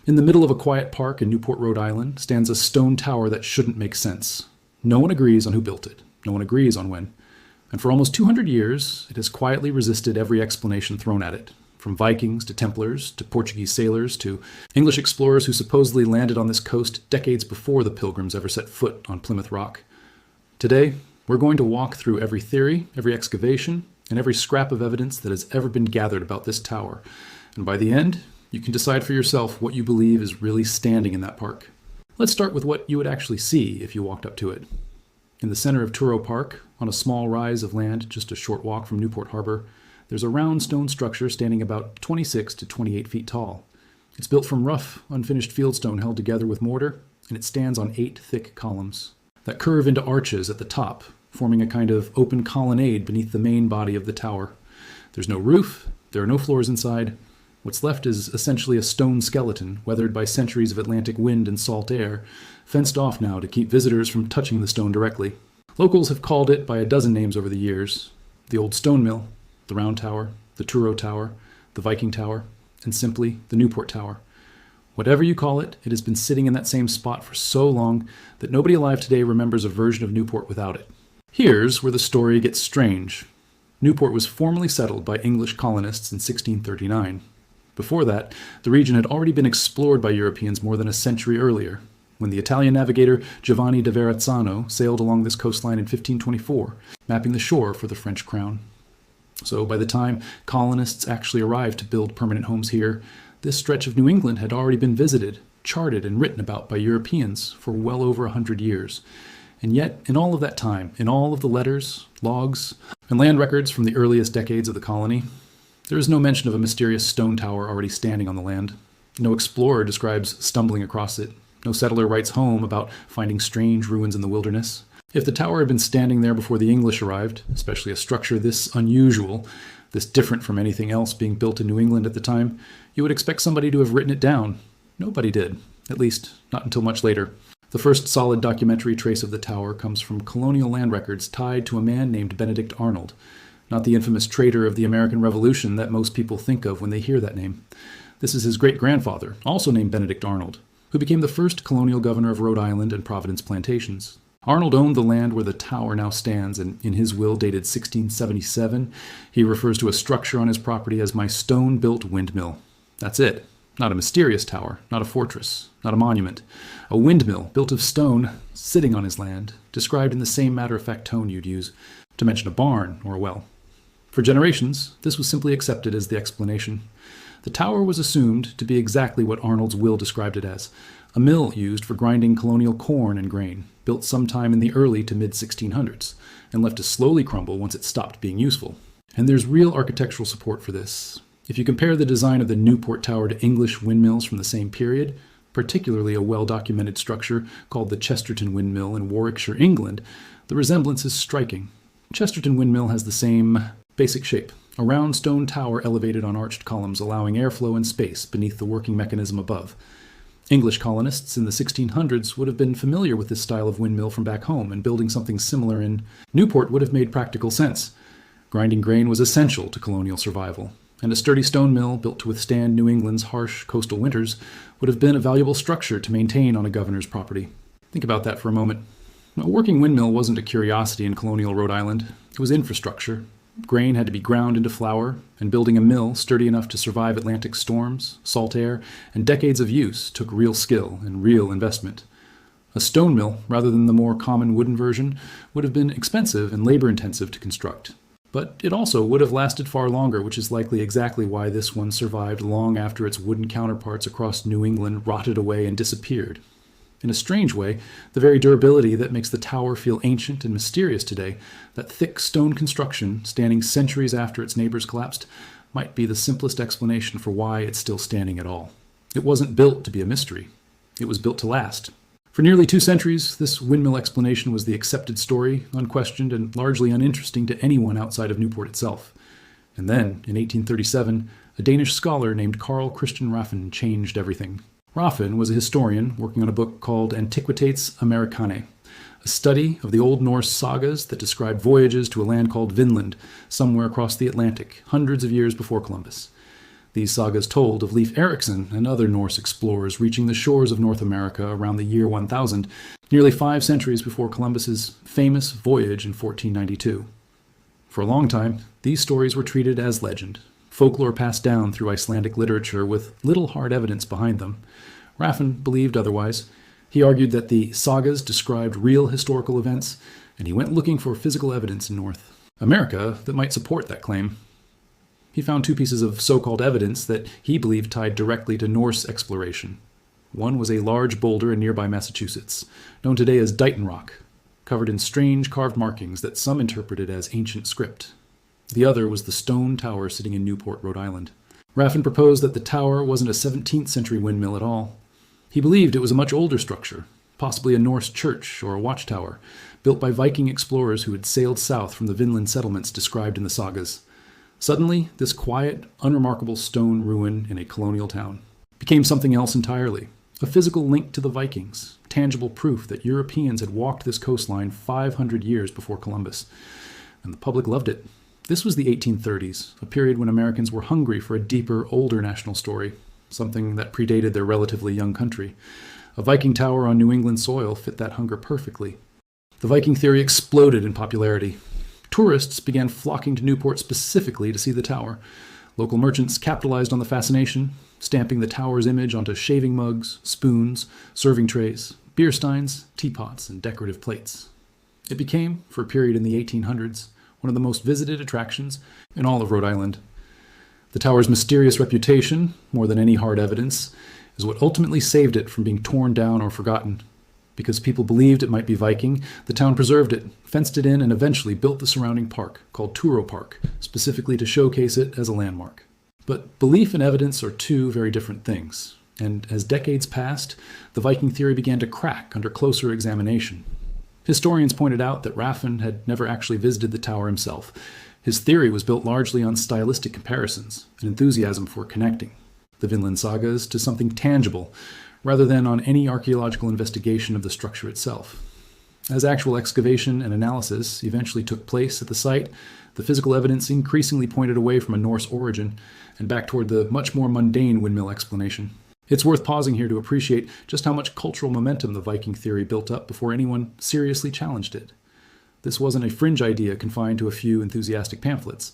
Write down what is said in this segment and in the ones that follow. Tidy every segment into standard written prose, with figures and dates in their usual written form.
In the middle of a quiet park in Newport, Rhode Island, stands a stone tower that shouldn't make sense. No one agrees on who built it. No one agrees on when. And for almost 200 years, it has quietly resisted every explanation thrown at it. From Vikings to Templars to Portuguese sailors to English explorers who supposedly landed on this coast decades before the Pilgrims ever set foot on Plymouth Rock. Today, we're going to walk through every theory, every excavation, and every scrap of evidence that has ever been gathered about this tower. And by the end, you can decide for yourself what you believe is really standing in that park. Let's start with what you would actually see if you walked up to it. In the center of Truro Park, on a small rise of land just a short walk from Newport Harbor, there's a round stone structure standing about 26 to 28 feet tall. It's built from rough, unfinished fieldstone held together with mortar, and it stands on 8 thick columns that curve into arches at the top, forming a kind of open colonnade beneath the main body of the tower. There's no roof, there are no floors inside. What's left is essentially a stone skeleton, weathered by centuries of Atlantic wind and salt air, fenced off now to keep visitors from touching the stone directly. Locals have called it by a dozen names over the years: the Old Stone Mill, the Round Tower, the Truro Tower, the Viking Tower, and simply the Newport Tower. Whatever you call it, it has been sitting in that same spot for so long that nobody alive today remembers a version of Newport without it. Here's where the story gets strange. Newport was formally settled by English colonists in 1639. Before that, the region had already been explored by Europeans more than a century earlier, when the Italian navigator Giovanni da Verrazzano sailed along this coastline in 1524, mapping the shore for the French crown. So by the time colonists actually arrived to build permanent homes here, this stretch of New England had already been visited, charted, and written about by Europeans for well over 100 years. And yet, in all of that time, in all of the letters, logs, and land records from the earliest decades of the colony, there is no mention of a mysterious stone tower already standing on the land. No explorer describes stumbling across it. No settler writes home about finding strange ruins in the wilderness. If the tower had been standing there before the English arrived, especially a structure this unusual, this different from anything else being built in New England at the time, you would expect somebody to have written it down. Nobody did, at least not until much later. The first solid documentary trace of the tower comes from colonial land records tied to a man named Benedict Arnold, not the infamous traitor of the American Revolution that most people think of when they hear that name. This is his great-grandfather, also named Benedict Arnold, who became the first colonial governor of Rhode Island and Providence plantations. Arnold owned the land where the tower now stands, and in his will dated 1677, he refers to a structure on his property as my stone-built windmill. That's it. Not a mysterious tower, not a fortress, not a monument. A windmill built of stone, sitting on his land, described in the same matter-of-fact tone you'd use to mention a barn or a well. For generations, this was simply accepted as the explanation. The tower was assumed to be exactly what Arnold's will described it as: a mill used for grinding colonial corn and grain, built sometime in the early to mid-1600s, and left to slowly crumble once it stopped being useful. And there's real architectural support for this. If you compare the design of the Newport Tower to English windmills from the same period, particularly a well-documented structure called the Chesterton Windmill in Warwickshire, England, the resemblance is striking. Chesterton Windmill has the same basic shape: a round stone tower elevated on arched columns, allowing airflow and space beneath the working mechanism above. English colonists in the 1600s would have been familiar with this style of windmill from back home, and building something similar in Newport would have made practical sense. Grinding grain was essential to colonial survival, and a sturdy stone mill built to withstand New England's harsh coastal winters would have been a valuable structure to maintain on a governor's property. Think about that for a moment. A working windmill wasn't a curiosity in colonial Rhode Island. It was infrastructure. Grain had to be ground into flour, and building a mill sturdy enough to survive Atlantic storms, salt air, and decades of use took real skill and real investment. A stone mill, rather than the more common wooden version, would have been expensive and labor-intensive to construct. But it also would have lasted far longer, which is likely exactly why this one survived long after its wooden counterparts across New England rotted away and disappeared. In a strange way, the very durability that makes the tower feel ancient and mysterious today, that thick stone construction standing centuries after its neighbors collapsed, might be the simplest explanation for why it's still standing at all. It wasn't built to be a mystery. It was built to last. For nearly 2 centuries, this windmill explanation was the accepted story, unquestioned and largely uninteresting to anyone outside of Newport itself. And then, in 1837, a Danish scholar named Carl Christian Raffin changed everything. Raffin was a historian working on a book called Antiquitates Americanae, a study of the Old Norse sagas that described voyages to a land called Vinland, somewhere across the Atlantic, hundreds of years before Columbus. These sagas told of Leif Erikson and other Norse explorers reaching the shores of North America around the year 1000, nearly 5 centuries before Columbus's famous voyage in 1492. For a long time, these stories were treated as legend, folklore passed down through Icelandic literature with little hard evidence behind them. Raffin believed otherwise. He argued that the sagas described real historical events, and he went looking for physical evidence in North America that might support that claim. He found 2 pieces of so-called evidence that he believed tied directly to Norse exploration. One was a large boulder in nearby Massachusetts, known today as Dighton Rock, covered in strange carved markings that some interpreted as ancient script. The other was the stone tower sitting in Newport, Rhode Island. Raffin proposed that the tower wasn't a 17th century windmill at all. He believed it was a much older structure, possibly a Norse church or a watchtower, built by Viking explorers who had sailed south from the Vinland settlements described in the sagas. Suddenly, this quiet, unremarkable stone ruin in a colonial town became something else entirely, a physical link to the Vikings, tangible proof that Europeans had walked this coastline 500 years before Columbus. And the public loved it. This was the 1830s, a period when Americans were hungry for a deeper, older national story, something that predated their relatively young country. A Viking tower on New England soil fit that hunger perfectly. The Viking theory exploded in popularity. Tourists began flocking to Newport specifically to see the tower. Local merchants capitalized on the fascination, stamping the tower's image onto shaving mugs, spoons, serving trays, beer steins, teapots, and decorative plates. It became, for a period in the 1800s, one of the most visited attractions in all of Rhode Island. The tower's mysterious reputation, more than any hard evidence, is what ultimately saved it from being torn down or forgotten. Because people believed it might be Viking, the town preserved it, fenced it in, and eventually built the surrounding park, called Turo Park, specifically to showcase it as a landmark. But belief and evidence are 2 very different things, and as decades passed, the Viking theory began to crack under closer examination. Historians pointed out that Raffin had never actually visited the tower himself. His theory was built largely on stylistic comparisons, an enthusiasm for connecting the Vinland sagas to something tangible, rather than on any archaeological investigation of the structure itself. As actual excavation and analysis eventually took place at the site, the physical evidence increasingly pointed away from a Norse origin and back toward the much more mundane windmill explanation. It's worth pausing here to appreciate just how much cultural momentum the Viking theory built up before anyone seriously challenged it. This wasn't a fringe idea confined to a few enthusiastic pamphlets.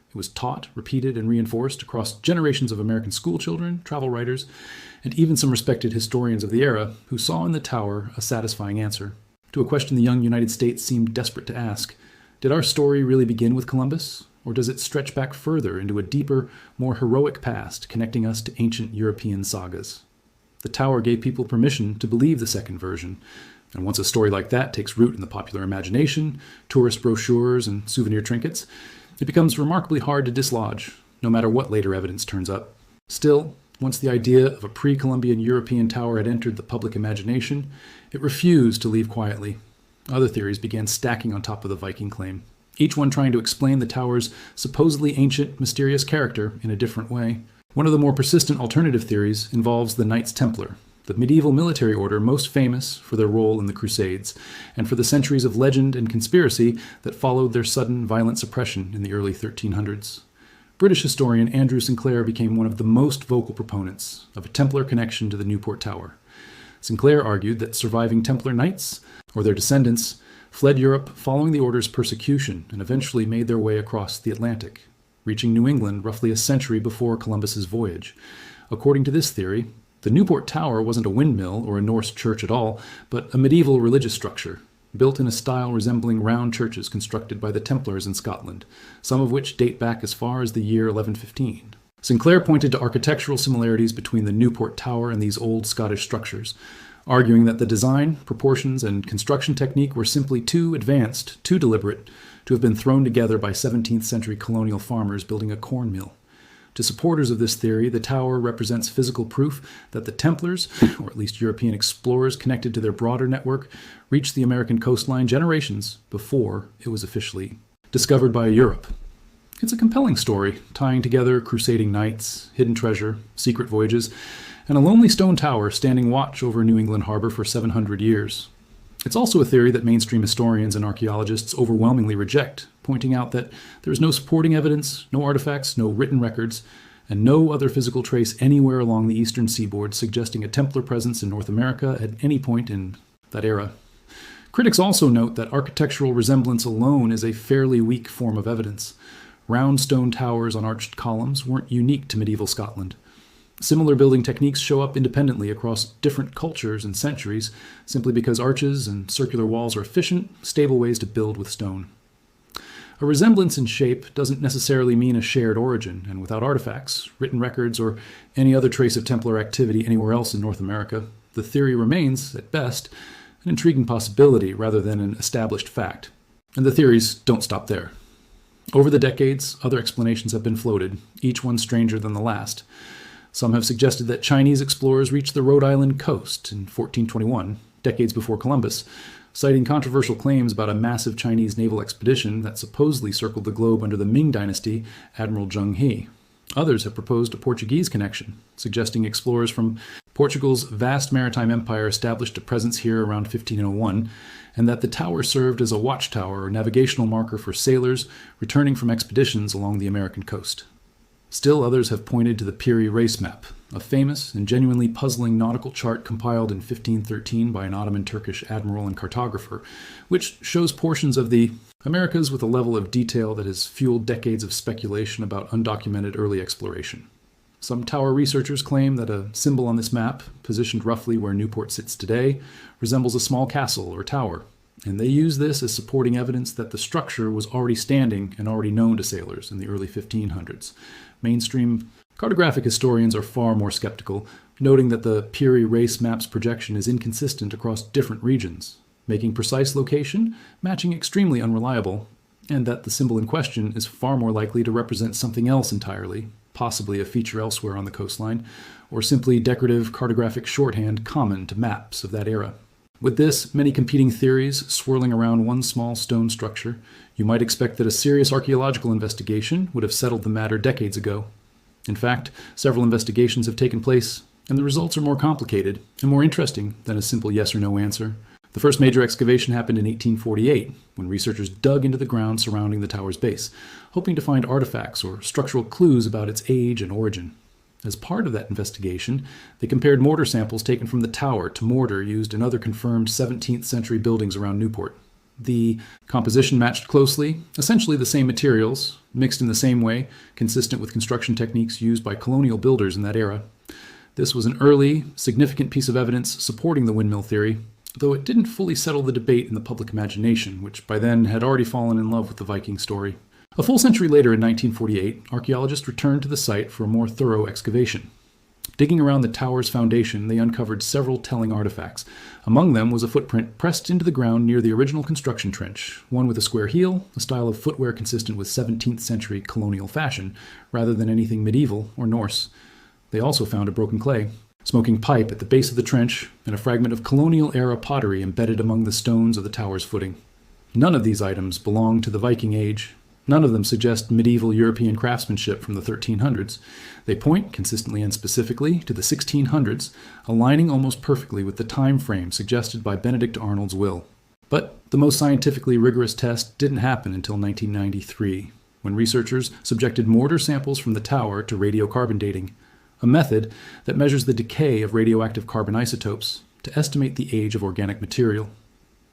It was taught, repeated, and reinforced across generations of American schoolchildren, travel writers, and even some respected historians of the era who saw in the tower a satisfying answer to a question the young United States seemed desperate to ask. Did our story really begin with Columbus, or does it stretch back further into a deeper, more heroic past connecting us to ancient European sagas? The tower gave people permission to believe the second version, and once a story like that takes root in the popular imagination, tourist brochures, and souvenir trinkets, it becomes remarkably hard to dislodge, no matter what later evidence turns up. Still, once the idea of a pre-Columbian European tower had entered the public imagination, it refused to leave quietly. Other theories began stacking on top of the Viking claim, each one trying to explain the tower's supposedly ancient, mysterious character in a different way. One of the more persistent alternative theories involves the Knights Templar, the medieval military order most famous for their role in the Crusades, and for the centuries of legend and conspiracy that followed their sudden violent suppression in the early 1300s. British historian Andrew Sinclair became one of the most vocal proponents of a Templar connection to the Newport Tower. Sinclair argued that surviving Templar knights, or their descendants, fled Europe following the order's persecution and eventually made their way across the Atlantic, reaching New England roughly a century before Columbus's voyage. According to this theory, the Newport Tower wasn't a windmill or a Norse church at all, but a medieval religious structure, built in a style resembling round churches constructed by the Templars in Scotland, some of which date back as far as the year 1115. Sinclair pointed to architectural similarities between the Newport Tower and these old Scottish structures, arguing that the design, proportions, and construction technique were simply too advanced, too deliberate, to have been thrown together by 17th century colonial farmers building a corn mill. To supporters of this theory, the tower represents physical proof that the Templars, or at least European explorers connected to their broader network, reached the American coastline generations before it was officially discovered by Europe. It's a compelling story, tying together crusading knights, hidden treasure, secret voyages, and a lonely stone tower standing watch over New England harbor for 700 years. It's also a theory that mainstream historians and archaeologists overwhelmingly reject, pointing out that there is no supporting evidence, no artifacts, no written records, and no other physical trace anywhere along the eastern seaboard suggesting a Templar presence in North America at any point in that era. Critics also note that architectural resemblance alone is a fairly weak form of evidence. Round stone towers on arched columns weren't unique to medieval Scotland. Similar building techniques show up independently across different cultures and centuries, simply because arches and circular walls are efficient, stable ways to build with stone. A resemblance in shape doesn't necessarily mean a shared origin, and without artifacts, written records, or any other trace of Templar activity anywhere else in North America, the theory remains, at best, an intriguing possibility rather than an established fact. And the theories don't stop there. Over the decades, other explanations have been floated, each one stranger than the last. Some have suggested that Chinese explorers reached the Rhode Island coast in 1421, decades before Columbus, citing controversial claims about a massive Chinese naval expedition that supposedly circled the globe under the Ming Dynasty Admiral Zheng He. Others have proposed a Portuguese connection, suggesting explorers from Portugal's vast maritime empire established a presence here around 1501, and that the tower served as a watchtower or navigational marker for sailors returning from expeditions along the American coast. Still others have pointed to the Piri race map, a famous and genuinely puzzling nautical chart compiled in 1513 by an Ottoman Turkish admiral and cartographer, which shows portions of the Americas with a level of detail that has fueled decades of speculation about undocumented early exploration. Some tower researchers claim that a symbol on this map, positioned roughly where Newport sits today, resembles a small castle or tower, and they use this as supporting evidence that the structure was already standing and already known to sailors in the early 1500s. Mainstream cartographic historians are far more skeptical, noting that the Piri race map's projection is inconsistent across different regions, making precise location matching extremely unreliable, and that the symbol in question is far more likely to represent something else entirely, possibly a feature elsewhere on the coastline, or simply decorative cartographic shorthand common to maps of that era. With this, many competing theories swirling around one small stone structure, you might expect that a serious archaeological investigation would have settled the matter decades ago. In fact, several investigations have taken place, and the results are more complicated and more interesting than a simple yes or no answer. The first major excavation happened in 1848, when researchers dug into the ground surrounding the tower's base, hoping to find artifacts or structural clues about its age and origin. As part of that investigation, they compared mortar samples taken from the tower to mortar used in other confirmed 17th century buildings around Newport. The composition matched closely, essentially the same materials, mixed in the same way, consistent with construction techniques used by colonial builders in that era. This was an early, significant piece of evidence supporting the windmill theory, though it didn't fully settle the debate in the public imagination, which by then had already fallen in love with the Viking story. A full century later, in 1948, archaeologists returned to the site for a more thorough excavation. Digging around the tower's foundation, they uncovered several telling artifacts. Among them was a footprint pressed into the ground near the original construction trench, one with a square heel, a style of footwear consistent with 17th century colonial fashion, rather than anything medieval or Norse. They also found a broken clay, smoking pipe at the base of the trench, and a fragment of colonial-era pottery embedded among the stones of the tower's footing. None of these items belong to the Viking Age. None of them suggest medieval European craftsmanship from the 1300s. They point, consistently and specifically, to the 1600s, aligning almost perfectly with the time frame suggested by Benedict Arnold's will. But the most scientifically rigorous test didn't happen until 1993, when researchers subjected mortar samples from the tower to radiocarbon dating, a method that measures the decay of radioactive carbon isotopes to estimate the age of organic material.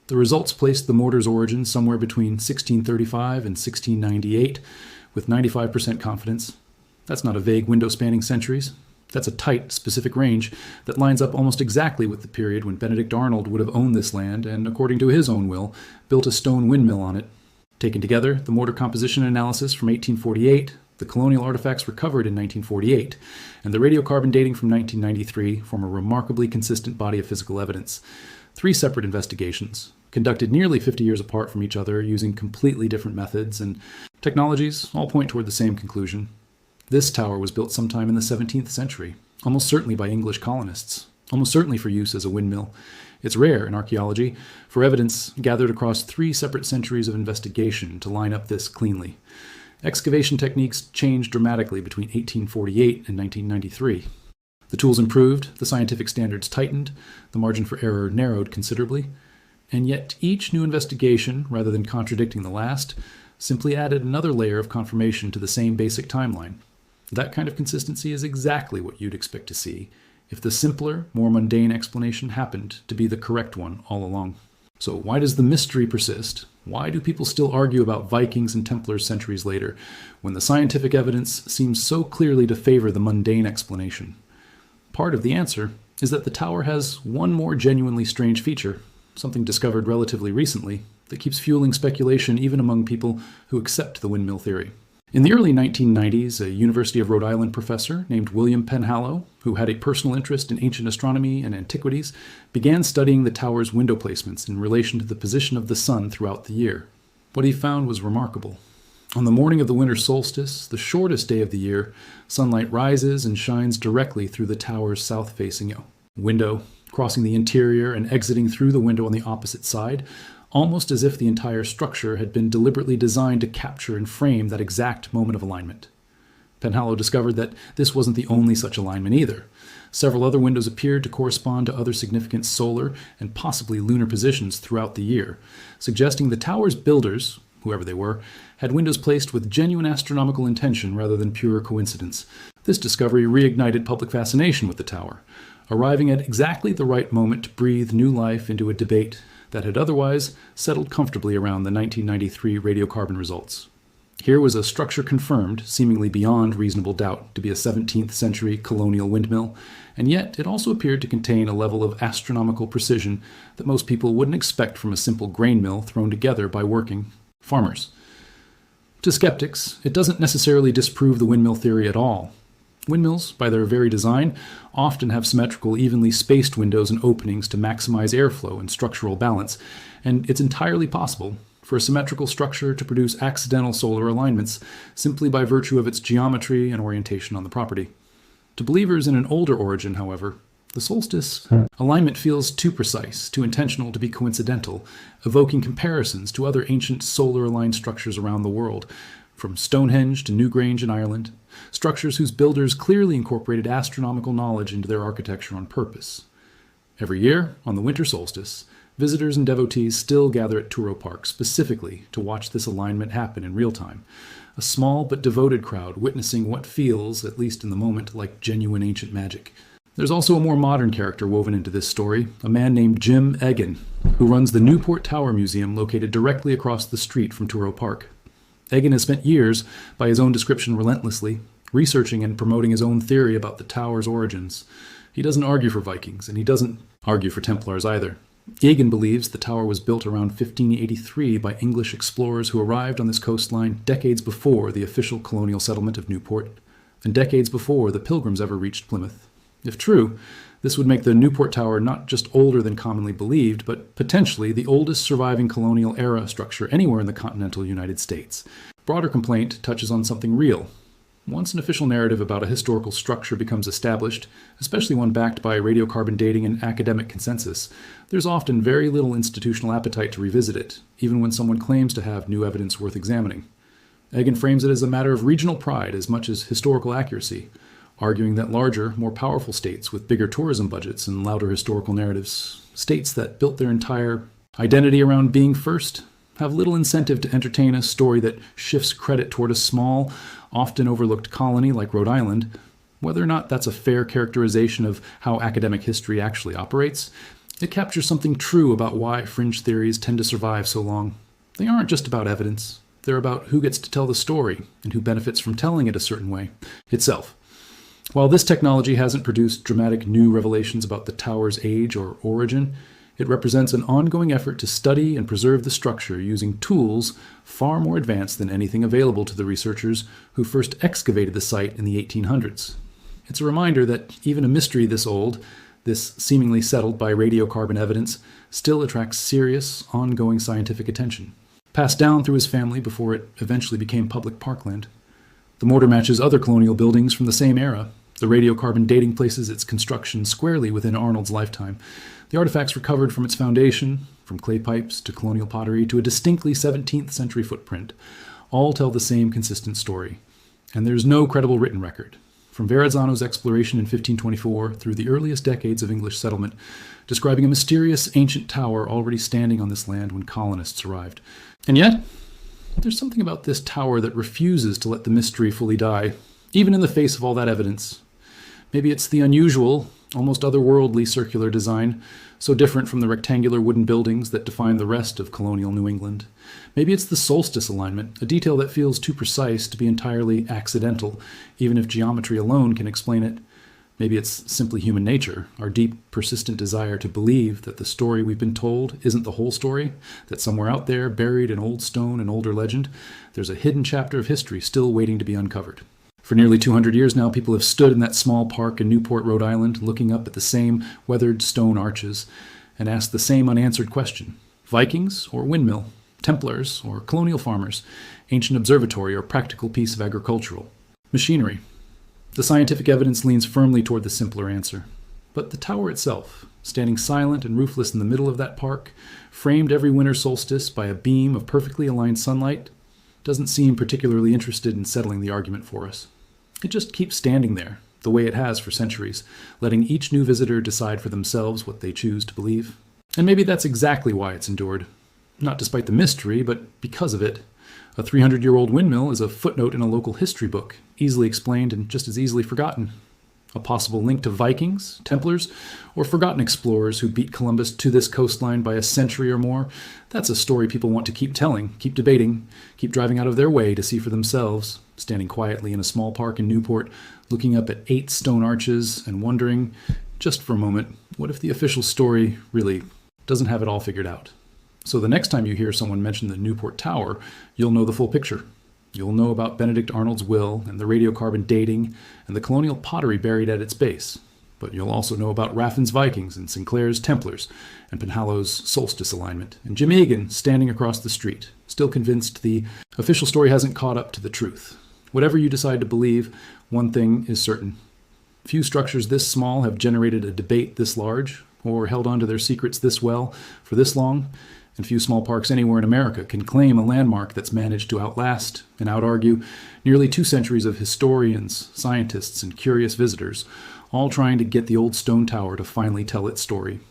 The results placed the mortar's origin somewhere between 1635 and 1698, with 95% confidence. That's not a vague window spanning centuries. That's a tight, specific range that lines up almost exactly with the period when Benedict Arnold would have owned this land and, according to his own will, built a stone windmill on it. Taken together, the mortar composition analysis from 1848, the colonial artifacts recovered in 1948, and the radiocarbon dating from 1993 form a remarkably consistent body of physical evidence. 3 separate investigations, conducted nearly 50 years apart from each other using completely different methods and technologies, all point toward the same conclusion. This tower was built sometime in the 17th century, almost certainly by English colonists, almost certainly for use as a windmill. It's rare in archaeology for evidence gathered across 3 separate centuries of investigation to line up this cleanly. Excavation techniques changed dramatically between 1848 and 1993. The tools improved, the scientific standards tightened, the margin for error narrowed considerably, and yet each new investigation, rather than contradicting the last, simply added another layer of confirmation to the same basic timeline. That kind of consistency is exactly what you'd expect to see if the simpler, more mundane explanation happened to be the correct one all along. So why does the mystery persist? Why do people still argue about Vikings and Templars centuries later, when the scientific evidence seems so clearly to favor the mundane explanation? Part of the answer is that the tower has one more genuinely strange feature, something discovered relatively recently, that keeps fueling speculation even among people who accept the windmill theory. In the early 1990s, a University of Rhode Island professor named William Penhallow, who had a personal interest in ancient astronomy and antiquities, began studying the tower's window placements in relation to the position of the sun throughout the year. What he found was remarkable. On the morning of the winter solstice, the shortest day of the year, sunlight rises and shines directly through the tower's south-facing window, crossing the interior and exiting through the window on the opposite side, almost as if the entire structure had been deliberately designed to capture and frame that exact moment of alignment. Penhallow discovered that this wasn't the only such alignment either. Several other windows appeared to correspond to other significant solar and possibly lunar positions throughout the year, suggesting the tower's builders, whoever they were, had windows placed with genuine astronomical intention rather than pure coincidence. This discovery reignited public fascination with the tower, arriving at exactly the right moment to breathe new life into a debate that had otherwise settled comfortably around the 1993 radiocarbon results. Here was a structure confirmed, seemingly beyond reasonable doubt, to be a 17th century colonial windmill, and yet it also appeared to contain a level of astronomical precision that most people wouldn't expect from a simple grain mill thrown together by working farmers. To skeptics, it doesn't necessarily disprove the windmill theory at all. Windmills, by their very design, often have symmetrical, evenly spaced windows and openings to maximize airflow and structural balance, and it's entirely possible for a symmetrical structure to produce accidental solar alignments simply by virtue of its geometry and orientation on the property. To believers in an older origin, however, the solstice alignment feels too precise, too intentional to be coincidental, evoking comparisons to other ancient solar-aligned structures around the world, from Stonehenge to Newgrange in Ireland, structures whose builders clearly incorporated astronomical knowledge into their architecture on purpose. Every year, on the winter solstice, visitors and devotees still gather at Touro Park specifically to watch this alignment happen in real time, a small but devoted crowd witnessing what feels, at least in the moment, like genuine ancient magic. There's also a more modern character woven into this story, a man named Jim Egan, who runs the Newport Tower Museum located directly across the street from Touro Park. Egan has spent years, by his own description relentlessly, researching and promoting his own theory about the tower's origins. He doesn't argue for Vikings, and he doesn't argue for Templars either. Egan believes the tower was built around 1583 by English explorers who arrived on this coastline decades before the official colonial settlement of Newport, and decades before the Pilgrims ever reached Plymouth. If true, this would make the Newport Tower not just older than commonly believed, but potentially the oldest surviving colonial-era structure anywhere in the continental United States. Broader complaint touches on something real. Once an official narrative about a historical structure becomes established, especially one backed by radiocarbon dating and academic consensus, there's often very little institutional appetite to revisit it, even when someone claims to have new evidence worth examining. Egan frames it as a matter of regional pride as much as historical accuracy, arguing that larger, more powerful states with bigger tourism budgets and louder historical narratives, states that built their entire identity around being first, have little incentive to entertain a story that shifts credit toward a small, often overlooked colony like Rhode Island. Whether or not that's a fair characterization of how academic history actually operates, it captures something true about why fringe theories tend to survive so long. They aren't just about evidence. They're about who gets to tell the story and who benefits from telling it a certain way itself. While this technology hasn't produced dramatic new revelations about the tower's age or origin, it represents an ongoing effort to study and preserve the structure using tools far more advanced than anything available to the researchers who first excavated the site in the 1800s. It's a reminder that even a mystery this old, this seemingly settled by radiocarbon evidence, still attracts serious, ongoing scientific attention. Passed down through his family before it eventually became public parkland. The mortar matches other colonial buildings from the same era. The radiocarbon dating places its construction squarely within Arnold's lifetime. The artifacts recovered from its foundation, from clay pipes to colonial pottery to a distinctly 17th century footprint, all tell the same consistent story. And there's no credible written record, from Verrazzano's exploration in 1524 through the earliest decades of English settlement, describing a mysterious ancient tower already standing on this land when colonists arrived. And yet, there's something about this tower that refuses to let the mystery fully die. Even in the face of all that evidence, maybe it's the unusual, almost otherworldly circular design, so different from the rectangular wooden buildings that define the rest of colonial New England. Maybe it's the solstice alignment, a detail that feels too precise to be entirely accidental, even if geometry alone can explain it. Maybe it's simply human nature, our deep, persistent desire to believe that the story we've been told isn't the whole story, that somewhere out there, buried in old stone and older legend, there's a hidden chapter of history still waiting to be uncovered. For nearly 200 years now, people have stood in that small park in Newport, Rhode Island, looking up at the same weathered stone arches and asked the same unanswered question. Vikings or windmill? Templars or colonial farmers? Ancient observatory or practical piece of agricultural machinery? The scientific evidence leans firmly toward the simpler answer. But the tower itself, standing silent and roofless in the middle of that park, framed every winter solstice by a beam of perfectly aligned sunlight, doesn't seem particularly interested in settling the argument for us. It just keeps standing there, the way it has for centuries, letting each new visitor decide for themselves what they choose to believe. And maybe that's exactly why it's endured. Not despite the mystery, but because of it. A 300-year-old windmill is a footnote in a local history book, easily explained and just as easily forgotten. A possible link to Vikings, Templars, or forgotten explorers who beat Columbus to this coastline by a century or more, that's a story people want to keep telling, keep debating, keep driving out of their way to see for themselves, standing quietly in a small park in Newport, looking up at 8 stone arches and wondering, just for a moment, what if the official story really doesn't have it all figured out? So the next time you hear someone mention the Newport Tower, you'll know the full picture. You'll know about Benedict Arnold's will and the radiocarbon dating and the colonial pottery buried at its base. But you'll also know about Raffin's Vikings and Sinclair's Templars and Penhallo's solstice alignment and Jim Egan standing across the street, still convinced the official story hasn't caught up to the truth. Whatever you decide to believe, one thing is certain. Few structures this small have generated a debate this large or held on to their secrets this well for this long. And few small parks anywhere in America can claim a landmark that's managed to outlast and out-argue nearly 2 centuries of historians, scientists, and curious visitors, all trying to get the old stone tower to finally tell its story.